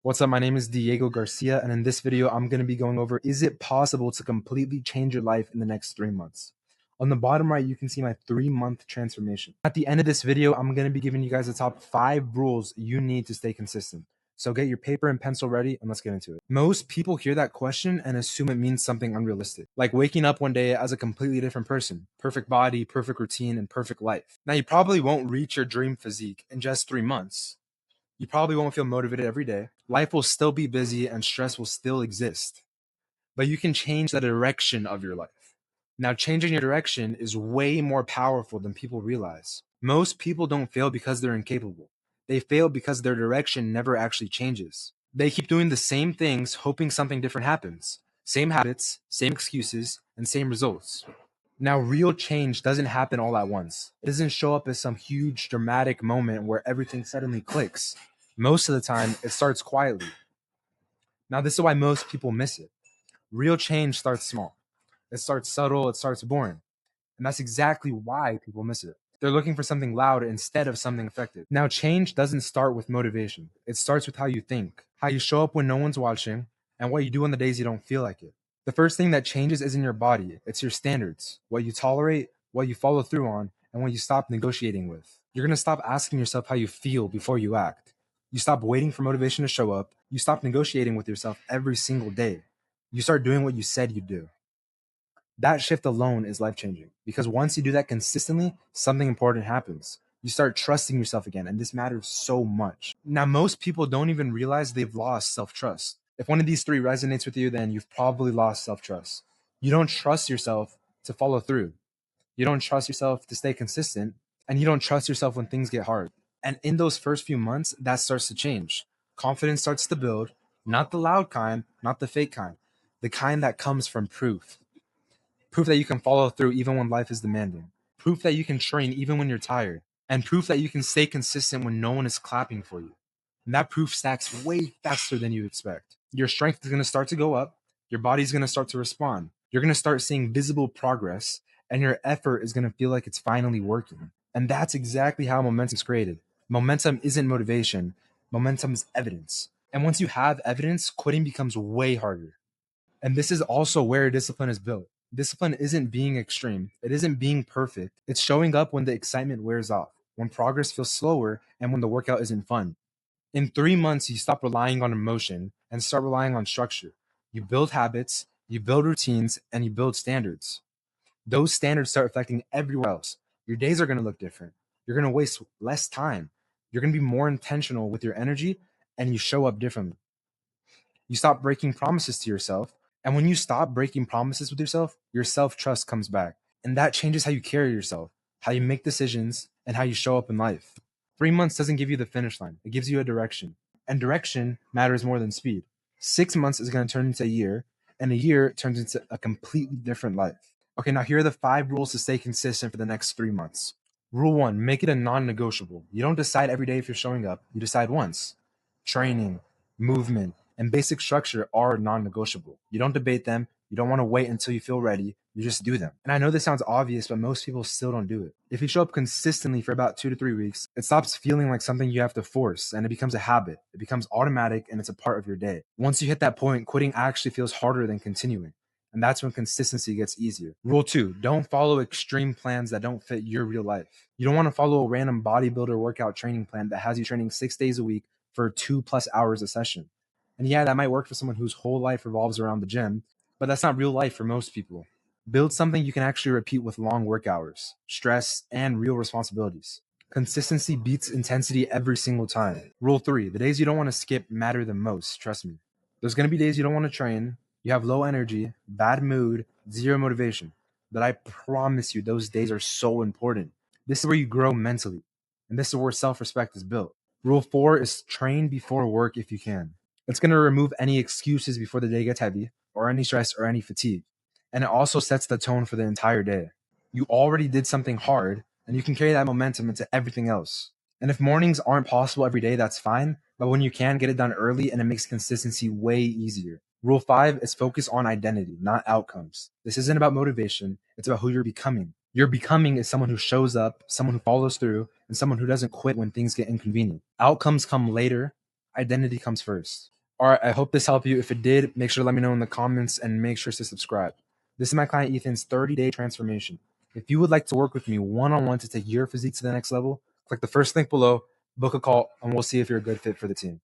What's up? My name is Diego Garcia, and in this video, I'm going to be going over, is it possible to completely change your life in the next 3 months? On the bottom right, you can see my 3-month transformation. At the end of this video, I'm going to be giving you guys the top 5 rules you need to stay consistent. So get your paper and pencil ready, and let's get into it. Most people hear that question and assume it means something unrealistic, like waking up one day as a completely different person, perfect body, perfect routine, and perfect life. Now, you probably won't reach your dream physique in just 3 months. You probably won't feel motivated every day. Life will still be busy and stress will still exist. But you can change the direction of your life. Now, changing your direction is way more powerful than people realize. Most people don't fail because they're incapable. They fail because their direction never actually changes. They keep doing the same things, hoping something different happens. Same habits, same excuses, and same results. Now, real change doesn't happen all at once. It doesn't show up as some huge dramatic moment where everything suddenly clicks. Most of the time, it starts quietly. Now, this is why most people miss it. Real change starts small. It starts subtle, it starts boring. And that's exactly why people miss it. They're looking for something loud instead of something effective. Now, change doesn't start with motivation. It starts with how you think, how you show up when no one's watching, and what you do on the days you don't feel like it. The first thing that changes isn't your body, it's your standards, what you tolerate, what you follow through on, and what you stop negotiating with. You're going to stop asking yourself how you feel before you act. You stop waiting for motivation to show up. You stop negotiating with yourself every single day. You start doing what you said you'd do. That shift alone is life changing because once you do that consistently, something important happens. You start trusting yourself again, and this matters so much. Now, most people don't even realize they've lost self trust. If one of these 3 resonates with you, then you've probably lost self trust. You don't trust yourself to follow through, you don't trust yourself to stay consistent, and you don't trust yourself when things get hard. And in those first few months, that starts to change. Confidence starts to build, not the loud kind, not the fake kind, the kind that comes from proof. Proof that you can follow through even when life is demanding. Proof that you can train even when you're tired. And proof that you can stay consistent when no one is clapping for you. And that proof stacks way faster than you expect. Your strength is going to start to go up. Your body's going to start to respond. You're going to start seeing visible progress. And your effort is going to feel like it's finally working. And that's exactly how momentum is created. Momentum isn't motivation. Momentum is evidence. And once you have evidence, quitting becomes way harder. And this is also where discipline is built. Discipline isn't being extreme. It isn't being perfect. It's showing up when the excitement wears off, when progress feels slower, and when the workout isn't fun. In 3 months, you stop relying on emotion and start relying on structure. You build habits, you build routines, and you build standards. Those standards start affecting everywhere else. Your days are going to look different. You're going to waste less time. You're going to be more intentional with your energy, and you show up differently. You stop breaking promises to yourself. And when you stop breaking promises with yourself, your self-trust comes back. And that changes how you carry yourself, how you make decisions, and how you show up in life. 3 months doesn't give you the finish line. It gives you a direction. And direction matters more than speed. 6 months is going to turn into a year, and a year turns into a completely different life. Okay, now here are the 5 rules to stay consistent for the next 3 months. Rule 1, make it a non-negotiable. You don't decide every day if you're showing up. You decide once. Training, movement, and basic structure are non-negotiable. You don't debate them. You don't want to wait until you feel ready. You just do them. And I know this sounds obvious, but most people still don't do it. If you show up consistently for about 2 to 3 weeks, it stops feeling like something you have to force, and it becomes a habit. It becomes automatic, and it's a part of your day. Once you hit that point, quitting actually feels harder than continuing. And that's when consistency gets easier. Rule 2, don't follow extreme plans that don't fit your real life. You don't want to follow a random bodybuilder workout training plan that has you training 6 days a week for 2+ hours a session. And yeah, that might work for someone whose whole life revolves around the gym, but that's not real life for most people. Build something you can actually repeat with long work hours, stress, and real responsibilities. Consistency beats intensity every single time. Rule 3, the days you don't want to skip matter the most, trust me. There's going to be days you don't want to train, you have low energy, bad mood, zero motivation. But I promise you, those days are so important. This is where you grow mentally, and this is where self-respect is built. Rule 4 is train before work if you can. It's going to remove any excuses before the day gets heavy, or any stress, or any fatigue. And it also sets the tone for the entire day. You already did something hard, and you can carry that momentum into everything else. And if mornings aren't possible every day, that's fine. But when you can, get it done early, and it makes consistency way easier. Rule 5 is focus on identity, not outcomes. This isn't about motivation. It's about who you're becoming. Your becoming is someone who shows up, someone who follows through, and someone who doesn't quit when things get inconvenient. Outcomes come later. identity comes first. All right, I hope this helped you. If it did, make sure to let me know in the comments and make sure to subscribe. This is my client Ethan's 30-day transformation. If you would like to work with me one-on-one to take your physique to the next level, click the first link below, book a call, and we'll see if you're a good fit for the team.